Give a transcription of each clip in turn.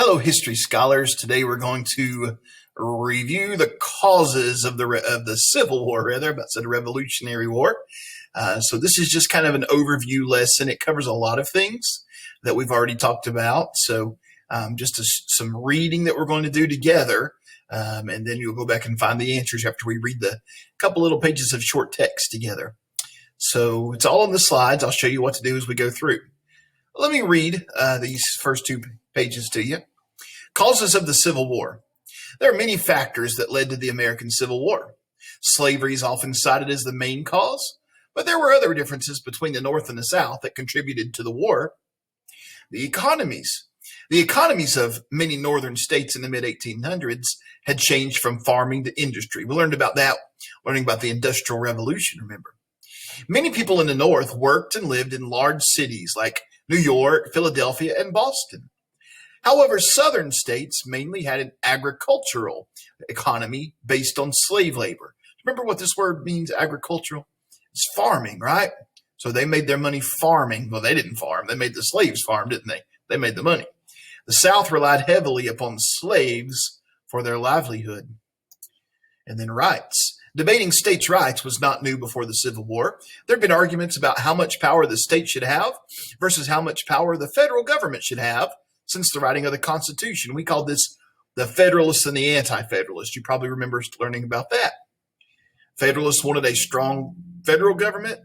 Hello, history scholars. Today we're going to review the causes of the Civil War, rather, about the Revolutionary War. So this is just kind of an overview lesson. It covers a lot of things that we've already talked about. So some reading that we're going to do together, and then you'll go back and find the answers after we read the couple little pages of short text together. So it's all on the slides. I'll show you what to do as we go through. Let me read these first two pages to you. Causes of the Civil War. There are many factors that led to the American Civil War. Slavery is often cited as the main cause, but there were other differences between the North and the South that contributed to the war. The economies. The economies of many northern states in the mid-1800s had changed from farming to industry. We learned about that, learning about the Industrial Revolution, remember. Many people in the North worked and lived in large cities like New York, Philadelphia, and Boston. However, southern states mainly had an agricultural economy based on slave labor. Remember what this word means, agricultural? It's farming, right? So they made their money farming. Well, they didn't farm. They made the slaves farm, didn't they? They made the money. The South relied heavily upon slaves for their livelihood. And then rights. Debating states' rights was not new before the Civil War. There have been arguments about how much power the state should have versus how much power the federal government should have since the writing of the Constitution. We called this the Federalists and the Anti-Federalists. You probably remember learning about that. Federalists wanted a strong federal government.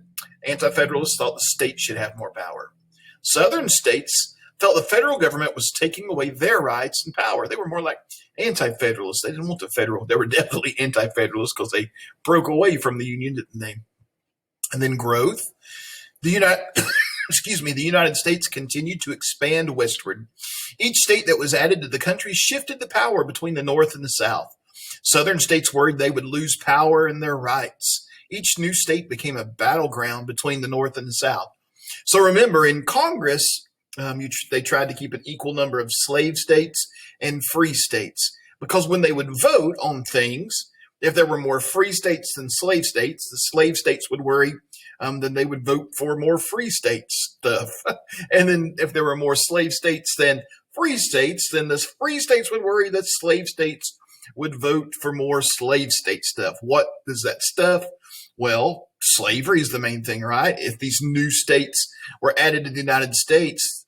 Anti-Federalists thought the state should have more power. Southern states felt the federal government was taking away their rights and power. They were more like anti-federalists. They didn't want the federal. They were definitely anti-federalists because they broke away from the Union, didn't they? And then growth. The United States continued to expand westward. Each state that was added to the country shifted the power between the North and the South. Southern states worried they would lose power and their rights. Each new state became a battleground between the North and the South. So remember, in Congress, they tried to keep an equal number of slave states and free states, because when they would vote on things, if there were more free states than slave states, the slave states would worry, then they would vote for more free state stuff. And then if there were more slave states than free states, then the free states would worry that slave states would vote for more slave state stuff. What is that stuff? Well, slavery is the main thing, right? If these new states were added to the United States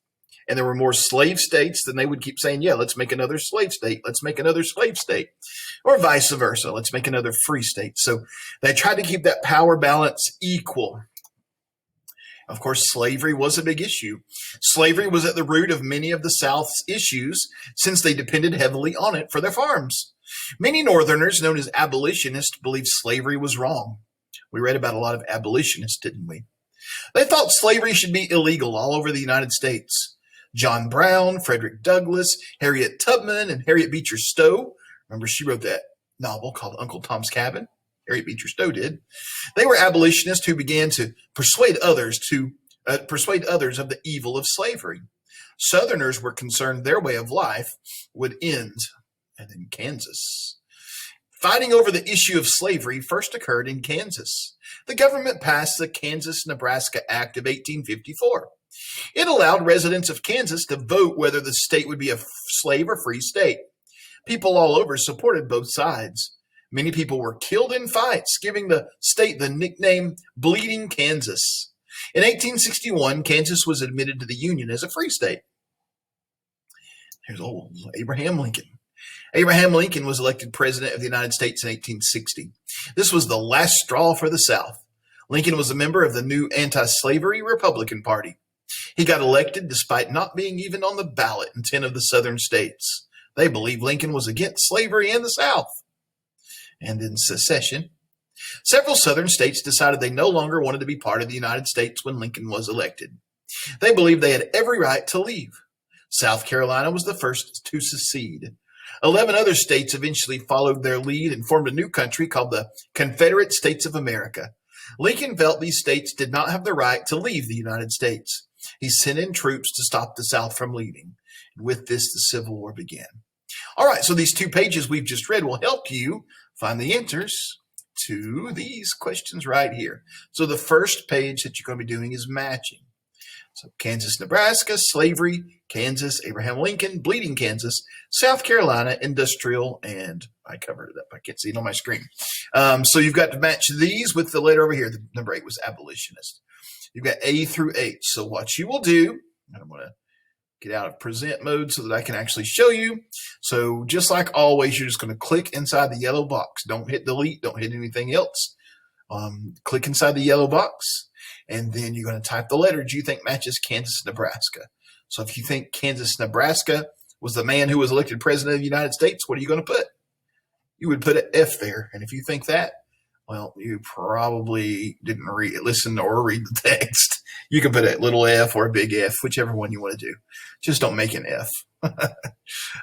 and there were more slave states, then they would keep saying, yeah, let's make another slave state. Let's make another slave state. Or vice versa. Let's make another free state. So they tried to keep that power balance equal. Of course, slavery was a big issue. Slavery was at the root of many of the South's issues since they depended heavily on it for their farms. Many Northerners, known as abolitionists, believed slavery was wrong. We read about a lot of abolitionists, didn't we? They thought slavery should be illegal all over the United States. John Brown, Frederick Douglass, Harriet Tubman, and Harriet Beecher Stowe. Remember, she wrote that novel called Uncle Tom's Cabin. Harriet Beecher Stowe did. They were abolitionists who began to persuade others of the evil of slavery. Southerners were concerned their way of life would end. And in Kansas, fighting over the issue of slavery first occurred in Kansas. The government passed the Kansas-Nebraska Act of 1854. It allowed residents of Kansas to vote whether the state would be a slave or free state. People all over supported both sides. Many people were killed in fights, giving the state the nickname Bleeding Kansas. In 1861, Kansas was admitted to the Union as a free state. Here's old Abraham Lincoln. Abraham Lincoln was elected president of the United States in 1860. This was the last straw for the South. Lincoln was a member of the new anti-slavery Republican Party. He got elected despite not being even on the ballot in 10 of the southern states. They believed Lincoln was against slavery in the South. And in secession, several southern states decided they no longer wanted to be part of the United States when Lincoln was elected. They believed they had every right to leave. South Carolina was the first to secede. 11 other states eventually followed their lead and formed a new country called the Confederate States of America. Lincoln felt these states did not have the right to leave the United States. He sent in troops to stop the South from leaving. And with this, the Civil War began. All right, so these two pages we've just read will help you find the answers to these questions right here. So the first page that you're going to be doing is matching. So Kansas, Nebraska, slavery, Kansas, Abraham Lincoln, bleeding Kansas, South Carolina, industrial, and I covered it up. I can't see it on my screen. So you've got to match these with the letter over here. The number 8 was abolitionist. You've got A through H. So what you will do, and I'm going to get out of present mode so that I can actually show you. So just like always, you're just going to click inside the yellow box. Don't hit delete. Don't hit anything else. Click inside the yellow box, and then you're going to type the letter you think matches Kansas, Nebraska. So if you think Kansas, Nebraska was the man who was elected president of the United States, what are you going to put? You would put an F there. And if you think that, well, you probably didn't listen or read the text. You can put a little F or a big F, whichever one you want to do. Just don't make an F.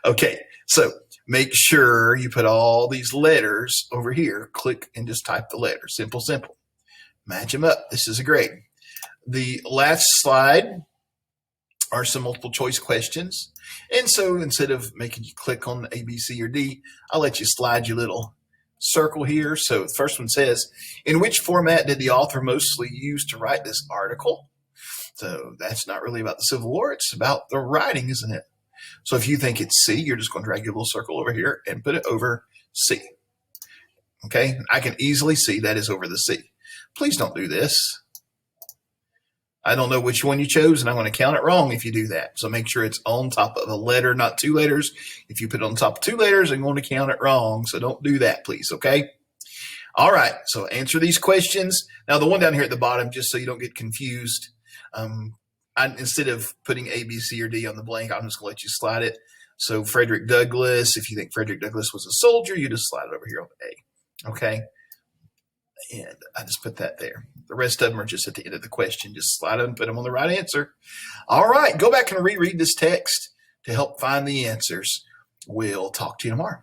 Okay, so make sure you put all these letters over here. Click and just type the letter. Simple, simple. Match them up. This is a grade. The last slide are some multiple choice questions. And so instead of making you click on A, B, C, or D, I'll let you slide your little circle here. So the first one says, in which format did the author mostly use to write this article? So that's not really about the Civil War. It's about the writing, isn't it? So if you think it's C, you're just going to drag your little circle over here and put it over C. Okay, I can easily see that is over the C. Please don't do this. I don't know which one you chose, and I'm going to count it wrong if you do that. So make sure it's on top of a letter, not 2 letters. If you put it on top of 2 letters, I'm going to count it wrong. So don't do that, please, okay? All right, so answer these questions. Now, the one down here at the bottom, just so you don't get confused, instead of putting A, B, C, or D on the blank, I'm just going to let you slide it. So Frederick Douglass, if you think Frederick Douglass was a soldier, you just slide it over here on A, okay? And I just put that there. The rest of them are just at the end of the question. Just slide them and put them on the right answer. All right, go back and reread this text to help find the answers. We'll talk to you tomorrow.